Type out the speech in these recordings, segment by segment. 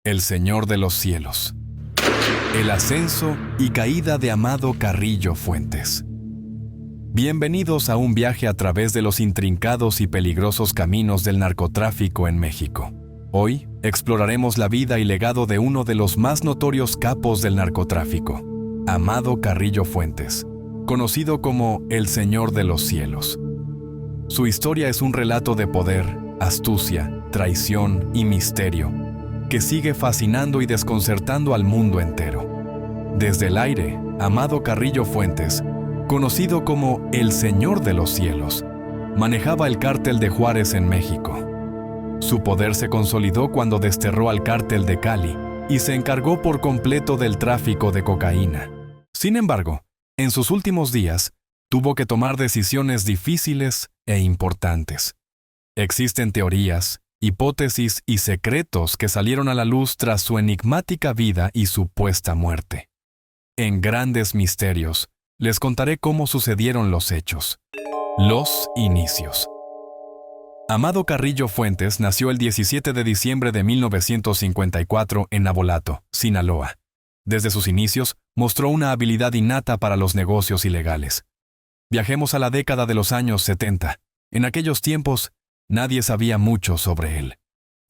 El Señor de los Cielos. El ascenso y caída de Amado Carrillo Fuentes. Bienvenidos a un viaje a través de los intrincados y peligrosos caminos del narcotráfico en México. Hoy exploraremos la vida y legado de uno de los más notorios capos del narcotráfico, Amado Carrillo Fuentes, conocido como el Señor de los Cielos. Su historia es un relato de poder, astucia, traición y misterio, que sigue fascinando y desconcertando al mundo entero. Desde el aire, Amado Carrillo Fuentes, conocido como el Señor de los Cielos, manejaba el cártel de Juárez en México. Su poder se consolidó cuando desterró al cártel de Cali y se encargó por completo del tráfico de cocaína. Sin embargo, en sus últimos días, tuvo que tomar decisiones difíciles e importantes. Existen teorías, hipótesis y secretos que salieron a la luz tras su enigmática vida y supuesta muerte. En Grandes Misterios, les contaré cómo sucedieron los hechos. Los inicios. Amado Carrillo Fuentes nació el 17 de diciembre de 1954 en Navolato, Sinaloa. Desde sus inicios, mostró una habilidad innata para los negocios ilegales. Viajemos a la década de los años 70. En aquellos tiempos, nadie sabía mucho sobre él.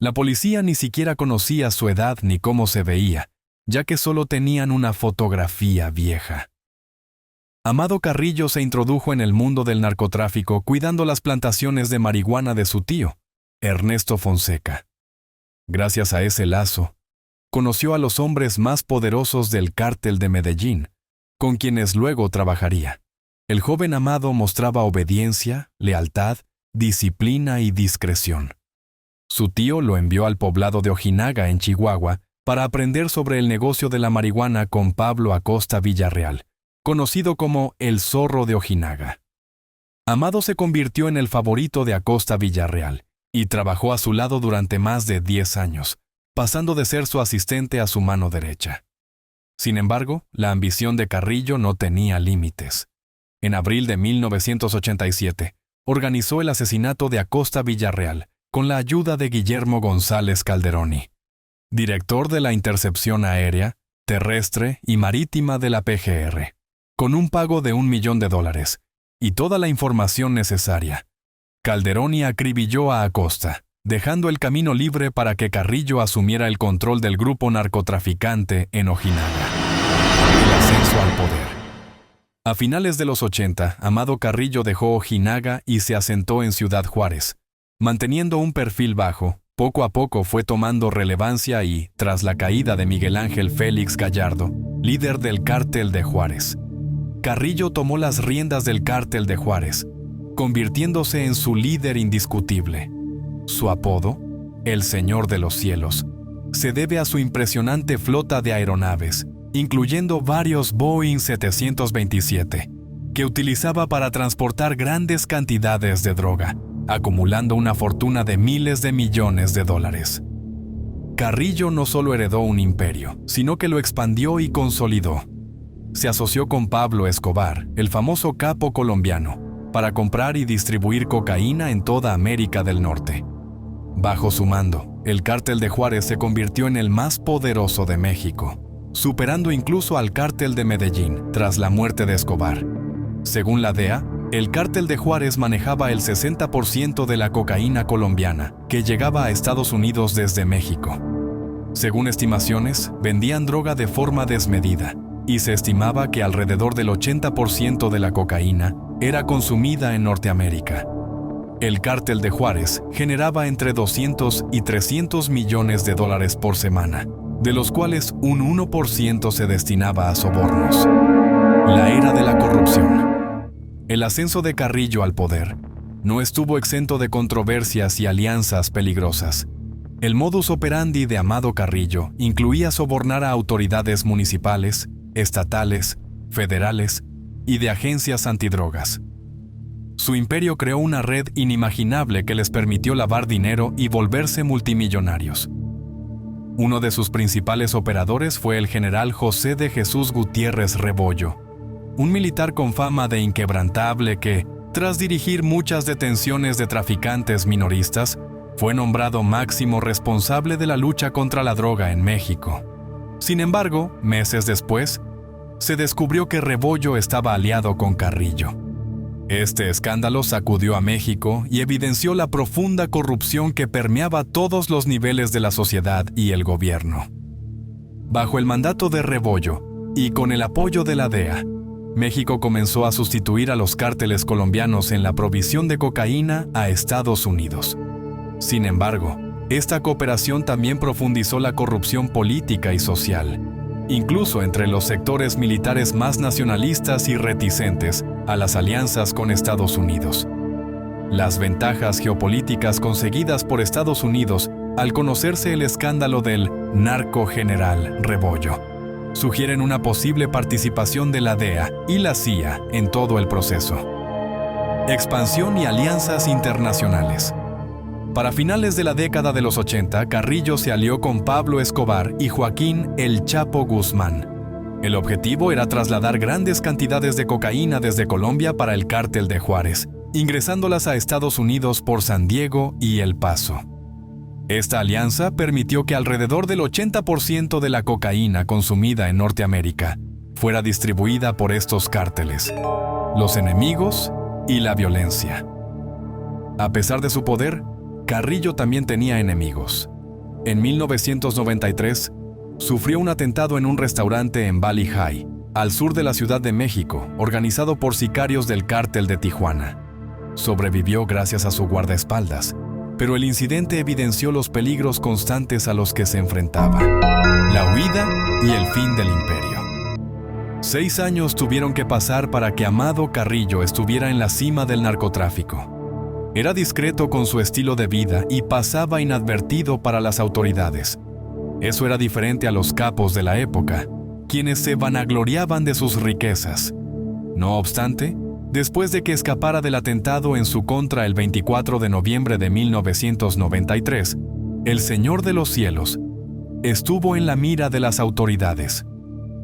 La policía ni siquiera conocía su edad ni cómo se veía, ya que solo tenían una fotografía vieja. Amado Carrillo se introdujo en el mundo del narcotráfico cuidando las plantaciones de marihuana de su tío, Ernesto Fonseca. Gracias a ese lazo, conoció a los hombres más poderosos del cártel de Medellín, con quienes luego trabajaría. El joven Amado mostraba obediencia, lealtad, disciplina y discreción. Su tío lo envió al poblado de Ojinaga, en Chihuahua, para aprender sobre el negocio de la marihuana con Pablo Acosta Villarreal, conocido como el Zorro de Ojinaga. Amado se convirtió en el favorito de Acosta Villarreal y trabajó a su lado durante más de 10 años, pasando de ser su asistente a su mano derecha. Sin embargo, la ambición de Carrillo no tenía límites. En abril de 1987, organizó el asesinato de Acosta Villarreal con la ayuda de Guillermo González Calderoni, director de la Intercepción Aérea, Terrestre y Marítima de la PGR, con un pago de $1 millón y toda la información necesaria. Calderoni acribilló a Acosta, dejando el camino libre para que Carrillo asumiera el control del grupo narcotraficante en Ojinaga. El ascenso al poder. A finales de los 80, Amado Carrillo dejó Ojinaga y se asentó en Ciudad Juárez. Manteniendo un perfil bajo, poco a poco fue tomando relevancia y, tras la caída de Miguel Ángel Félix Gallardo, líder del cártel de Juárez, Carrillo tomó las riendas del cártel de Juárez, convirtiéndose en su líder indiscutible. Su apodo, el Señor de los Cielos, se debe a su impresionante flota de aeronaves, incluyendo varios Boeing 727, que utilizaba para transportar grandes cantidades de droga, acumulando una fortuna de miles de millones de dólares. Carrillo no solo heredó un imperio, sino que lo expandió y consolidó. Se asoció con Pablo Escobar, el famoso capo colombiano, para comprar y distribuir cocaína en toda América del Norte. Bajo su mando, el cártel de Juárez se convirtió en el más poderoso de México, superando incluso al cártel de Medellín tras la muerte de Escobar. Según la DEA, el cártel de Juárez manejaba el 60% de la cocaína colombiana que llegaba a Estados Unidos desde México. Según estimaciones, vendían droga de forma desmedida y se estimaba que alrededor del 80% de la cocaína era consumida en Norteamérica. El cártel de Juárez generaba entre 200 y 300 millones de dólares por semana, de los cuales un 1% se destinaba a sobornos. La era de la corrupción. El ascenso de Carrillo al poder no estuvo exento de controversias y alianzas peligrosas. El modus operandi de Amado Carrillo incluía sobornar a autoridades municipales, estatales, federales y de agencias antidrogas. Su imperio creó una red inimaginable que les permitió lavar dinero y volverse multimillonarios. Uno de sus principales operadores fue el general José de Jesús Gutiérrez Rebollo, un militar con fama de inquebrantable que, tras dirigir muchas detenciones de traficantes minoristas, Fue nombrado máximo responsable de la lucha contra la droga en México. Sin embargo, meses después, se descubrió que Rebollo estaba aliado con Carrillo. Este escándalo sacudió a México y evidenció la profunda corrupción que permeaba todos los niveles de la sociedad y el gobierno. Bajo el mandato de Rebollo y con el apoyo de la DEA, México comenzó a sustituir a los cárteles colombianos en la provisión de cocaína a Estados Unidos. Sin embargo, esta cooperación también profundizó la corrupción política y social, incluso entre los sectores militares más nacionalistas y reticentes a las alianzas con Estados Unidos. Las ventajas geopolíticas conseguidas por Estados Unidos al conocerse el escándalo del narcogeneral Rebollo sugieren una posible participación de la DEA y la CIA en todo el proceso. Expansión y alianzas internacionales. Para finales de la década de los 80, Carrillo se alió con Pablo Escobar y Joaquín El Chapo Guzmán. El objetivo era trasladar grandes cantidades de cocaína desde Colombia para el cártel de Juárez, ingresándolas a Estados Unidos por San Diego y El Paso. Esta alianza permitió que alrededor del 80% de la cocaína consumida en Norteamérica fuera distribuida por estos cárteles, los enemigos y la violencia. A pesar de su poder, Carrillo también tenía enemigos. En 1993, sufrió un atentado en un restaurante en Valley High, al sur de la Ciudad de México, organizado por sicarios del cártel de Tijuana. Sobrevivió gracias a su guardaespaldas, pero el incidente evidenció los peligros constantes a los que se enfrentaba, la huida y el fin del imperio. 6 años tuvieron que pasar para que Amado Carrillo estuviera en la cima del narcotráfico. Era discreto con su estilo de vida y pasaba inadvertido para las autoridades. Eso era diferente a los capos de la época, quienes se vanagloriaban de sus riquezas. No obstante, después de que escapara del atentado en su contra el 24 de noviembre de 1993, el Señor de los Cielos estuvo en la mira de las autoridades.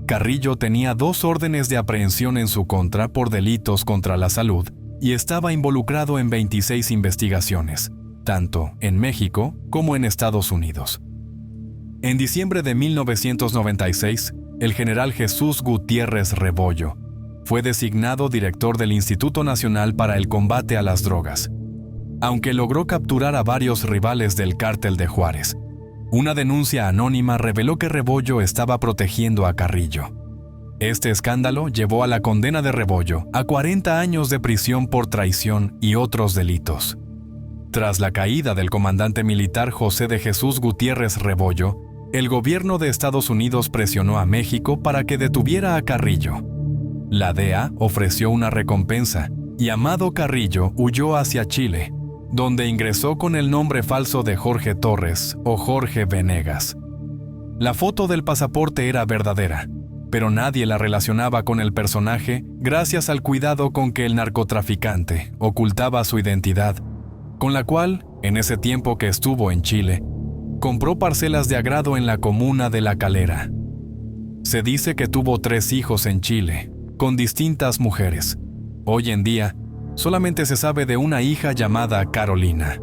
Carrillo tenía 2 órdenes de aprehensión en su contra por delitos contra la salud y estaba involucrado en 26 investigaciones, tanto en México como en Estados Unidos. En diciembre de 1996, el general Jesús Gutiérrez Rebollo fue designado director del Instituto Nacional para el Combate a las Drogas. Aunque logró capturar a varios rivales del cártel de Juárez, una denuncia anónima reveló que Rebollo estaba protegiendo a Carrillo. Este escándalo llevó a la condena de Rebollo a 40 años de prisión por traición y otros delitos. Tras la caída del comandante militar José de Jesús Gutiérrez Rebollo, el gobierno de Estados Unidos presionó a México para que detuviera a Carrillo. La DEA ofreció una recompensa y Amado Carrillo huyó hacia Chile, donde ingresó con el nombre falso de Jorge Torres o Jorge Venegas. La foto del pasaporte era verdadera, pero nadie la relacionaba con el personaje gracias al cuidado con que el narcotraficante ocultaba su identidad, con la cual, en ese tiempo que estuvo en Chile, compró parcelas de agrado en la comuna de La Calera. Se dice que tuvo 3 hijos en Chile, con distintas mujeres. Hoy en día, solamente se sabe de una hija llamada Carolina.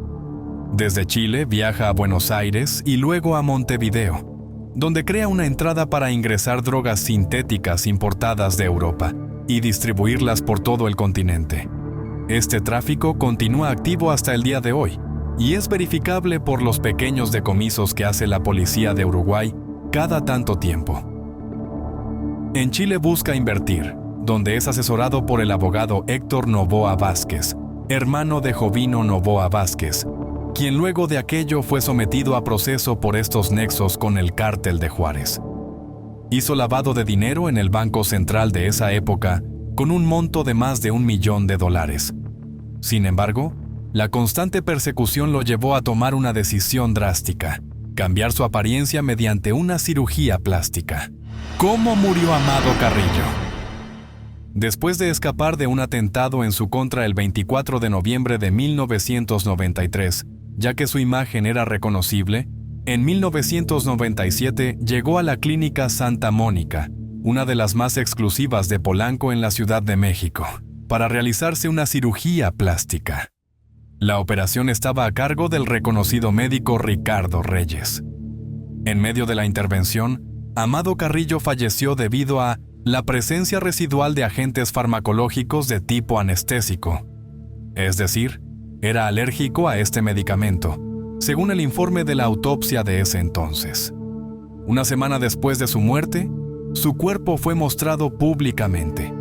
Desde Chile viaja a Buenos Aires y luego a Montevideo, donde crea una entrada para ingresar drogas sintéticas importadas de Europa y distribuirlas por todo el continente. Este tráfico continúa activo hasta el día de hoy y es verificable por los pequeños decomisos que hace la policía de Uruguay cada tanto tiempo. En Chile busca invertir, donde es asesorado por el abogado Héctor Noboa Vázquez, hermano de Jovino Noboa Vázquez, quien luego de aquello fue sometido a proceso por estos nexos con el cártel de Juárez. Hizo lavado de dinero en el Banco Central de esa época con un monto de más de $1 millón. Sin embargo, la constante persecución lo llevó a tomar una decisión drástica: cambiar su apariencia mediante una cirugía plástica. ¿Cómo murió Amado Carrillo? Después de escapar de un atentado en su contra el 24 de noviembre de 1993, ya que su imagen era reconocible, en 1997 llegó a la Clínica Santa Mónica, una de las más exclusivas de Polanco en la Ciudad de México, para realizarse una cirugía plástica. La operación estaba a cargo del reconocido médico Ricardo Reyes. En medio de la intervención, Amado Carrillo falleció debido a la presencia residual de agentes farmacológicos de tipo anestésico. Es decir, era alérgico a este medicamento, según el informe de la autopsia de ese entonces. Una semana después de su muerte, su cuerpo fue mostrado públicamente.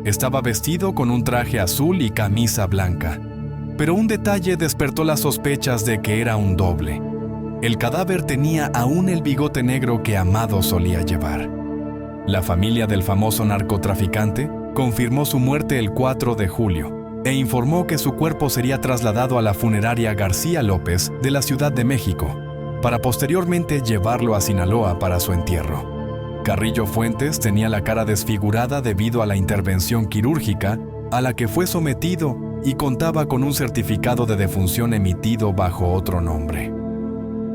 Estaba vestido con un traje azul y camisa blanca, pero un detalle despertó las sospechas de que era un doble. El cadáver tenía aún el bigote negro que Amado solía llevar. La familia del famoso narcotraficante confirmó su muerte el 4 de julio e informó que su cuerpo sería trasladado a la funeraria García López de la Ciudad de México, para posteriormente llevarlo a Sinaloa para su entierro. Carrillo Fuentes tenía la cara desfigurada debido a la intervención quirúrgica a la que fue sometido y contaba con un certificado de defunción emitido bajo otro nombre.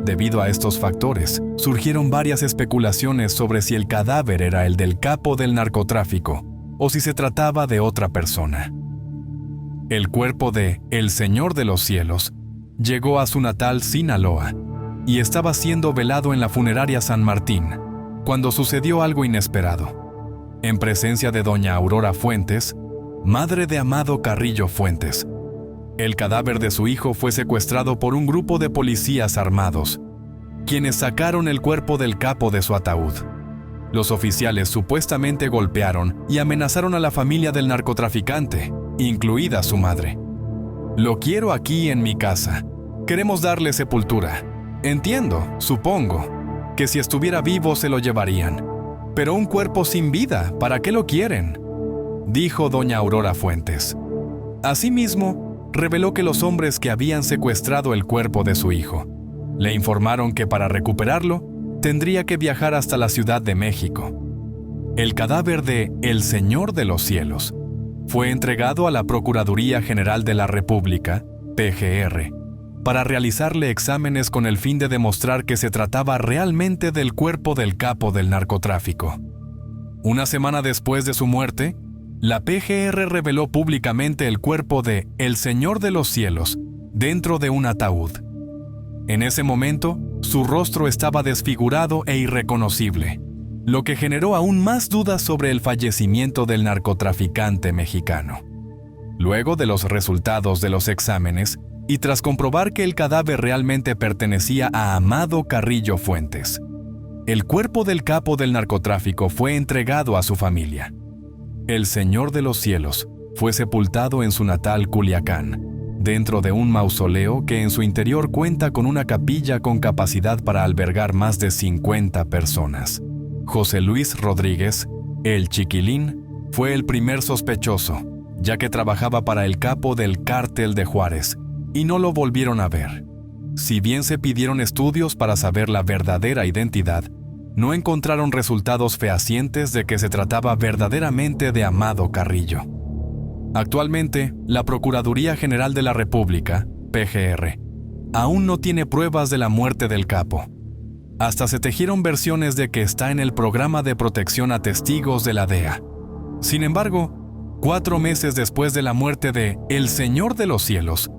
Debido a estos factores, surgieron varias especulaciones sobre si el cadáver era el del capo del narcotráfico o si se trataba de otra persona. El cuerpo de El Señor de los Cielos llegó a su natal Sinaloa y estaba siendo velado en la funeraria San Martín cuando sucedió algo inesperado. En presencia de doña Aurora Fuentes, madre de Amado Carrillo Fuentes, el cadáver de su hijo fue secuestrado por un grupo de policías armados, quienes sacaron el cuerpo del capo de su ataúd. Los oficiales supuestamente golpearon y amenazaron a la familia del narcotraficante, incluida su madre. «Lo quiero aquí en mi casa. Queremos darle sepultura. Entiendo, supongo, que si estuviera vivo se lo llevarían. Pero un cuerpo sin vida, ¿para qué lo quieren?», dijo doña Aurora Fuentes. Asimismo, reveló que los hombres que habían secuestrado el cuerpo de su hijo le informaron que para recuperarlo tendría que viajar hasta la Ciudad de México. El cadáver de El Señor de los Cielos fue entregado a la Procuraduría General de la República, PGR, para realizarle exámenes con el fin de demostrar que se trataba realmente del cuerpo del capo del narcotráfico. Una semana después de su muerte, la PGR reveló públicamente el cuerpo de El Señor de los Cielos dentro de un ataúd. En ese momento, su rostro estaba desfigurado e irreconocible, lo que generó aún más dudas sobre el fallecimiento del narcotraficante mexicano. Luego de los resultados de los exámenes, y tras comprobar que el cadáver realmente pertenecía a Amado Carrillo Fuentes, el cuerpo del capo del narcotráfico fue entregado a su familia. El Señor de los Cielos fue sepultado en su natal Culiacán, dentro de un mausoleo que en su interior cuenta con una capilla con capacidad para albergar más de 50 personas. José Luis Rodríguez, el Chiquilín, fue el primer sospechoso, ya que trabajaba para el capo del Cártel de Juárez, y no lo volvieron a ver. Si bien se pidieron estudios para saber la verdadera identidad, no encontraron resultados fehacientes de que se trataba verdaderamente de Amado Carrillo. Actualmente, la Procuraduría General de la República, PGR, aún no tiene pruebas de la muerte del capo. Hasta se tejieron versiones de que está en el programa de protección a testigos de la DEA. Sin embargo, 4 meses después de la muerte de El Señor de los Cielos,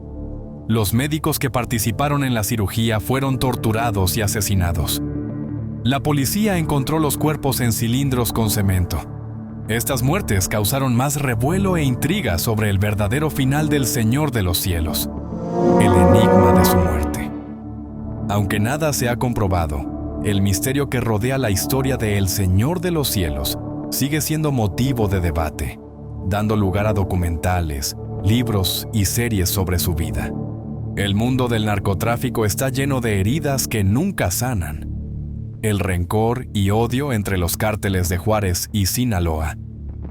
los médicos que participaron en la cirugía fueron torturados y asesinados. La policía encontró los cuerpos en cilindros con cemento. Estas muertes causaron más revuelo e intriga sobre el verdadero final del Señor de los Cielos, el enigma de su muerte. Aunque nada se ha comprobado, el misterio que rodea la historia de El Señor de los Cielos sigue siendo motivo de debate, dando lugar a documentales, libros y series sobre su vida. El mundo del narcotráfico está lleno de heridas que nunca sanan. El rencor y odio entre los cárteles de Juárez y Sinaloa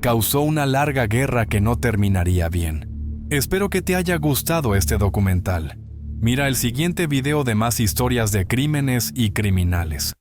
causó una larga guerra que no terminaría bien. Espero que te haya gustado este documental. Mira el siguiente video de más historias de crímenes y criminales.